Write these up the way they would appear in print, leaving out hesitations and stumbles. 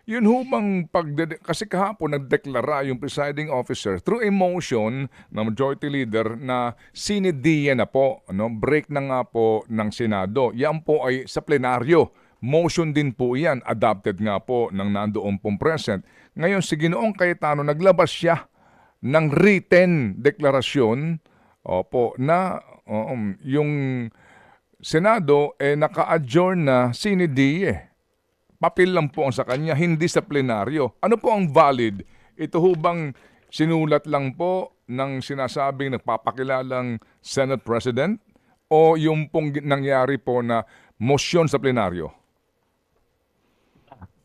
Yun ho bang kasi kahapon nagdeklara yung presiding officer through a motion ng majority leader na sinidiya na po, no? Break na nga po ng Senado. Yan po ay sa plenaryo. Motion din po yan. Adopted nga po ng nandoon pong present. Ngayon si Ginoong Cayetano naglabas siya ng written deklarasyon na yung Senado naka-adjourn na sinidiya. Papel lang po ang sa kanya, hindi sa plenaryo. Ano po ang valid? Ito ho bang sinulat lang po ng sinasabing nagpapakilalang Senate President o yung pong nangyari po na motion sa plenaryo?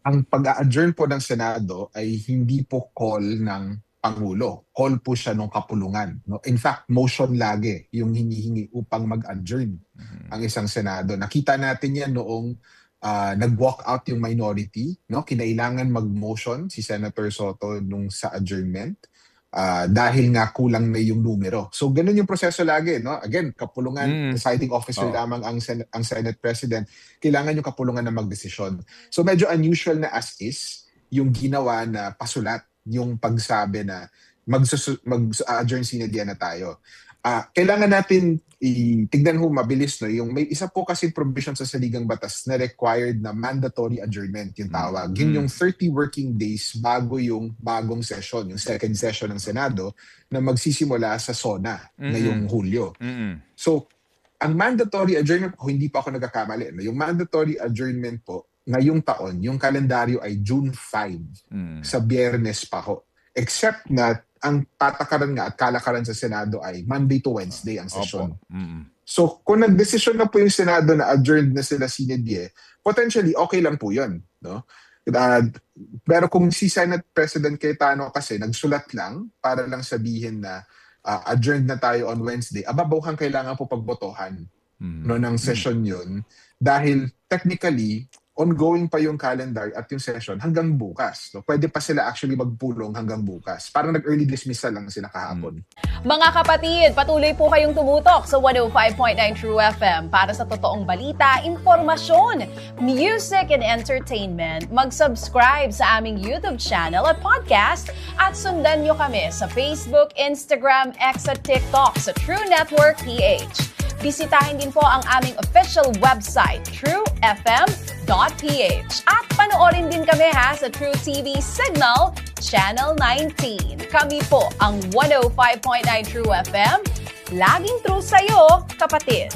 Ang pag-a-adjourn po ng Senado ay hindi po call ng Pangulo. Call po siya ng kapulungan. No? In fact, motion lagi yung hinihingi upang mag-adjourn ang isang Senado. Nakita natin yan noong nag-walk out yung minority, no? Kinailangan mag-motion si Senator Soto nung sa adjournment dahil nga kulang na yung numero. So ganun yung proseso lagi, no? Again, kapulungan, presiding officer lamang ang Senate President, kailangan yung kapulungan na magdesisyon. So medyo unusual na as is yung ginawa na pasulat, yung pagsabi na mag-adjourn sinadya na tayo. Kailangan natin tignan ho mabilis, no, yung may isa po kasi provision sa saligang batas na required na mandatory adjournment yung tawag. Yun yung 30 working days bago yung bagong session, yung second session ng Senado na magsisimula sa SONA ngayong Hulyo. So, ang mandatory adjournment po, hindi pa ako nagkakamali, no? Yung mandatory adjournment po ngayong taon, yung kalendaryo ay June 5 sa Biyernes pa ho. Except na ang patakaran nga at kalakaran sa Senado ay Monday to Wednesday ang session. So kung nagdesisyon na po yung Senado na adjourned na sila sinidye, potentially okay lang po yun. No? Pero kung si Senate President Cayetano kasi nagsulat lang para lang sabihin na adjourned na tayo on Wednesday, ababaw kailangan po pagbotohan ng session yun dahil technically ongoing pa yung calendar at yung session hanggang bukas. No? Pwede pa sila actually magpulong hanggang bukas. Parang nag-early dismissal lang sila kahapon. Mga kapatid, patuloy po kayong tumutok sa 105.9 True FM para sa totoong balita, informasyon, music, and entertainment. Mag-subscribe sa aming YouTube channel at podcast at sundan nyo kami sa Facebook, Instagram, X at TikTok sa True Network PH. Bisitahin din po ang aming official website, truefm.ph. At panoorin din kami sa True TV Signal, Channel 19. Kami po ang 105.9 True FM. Laging true sa'yo, kapatid.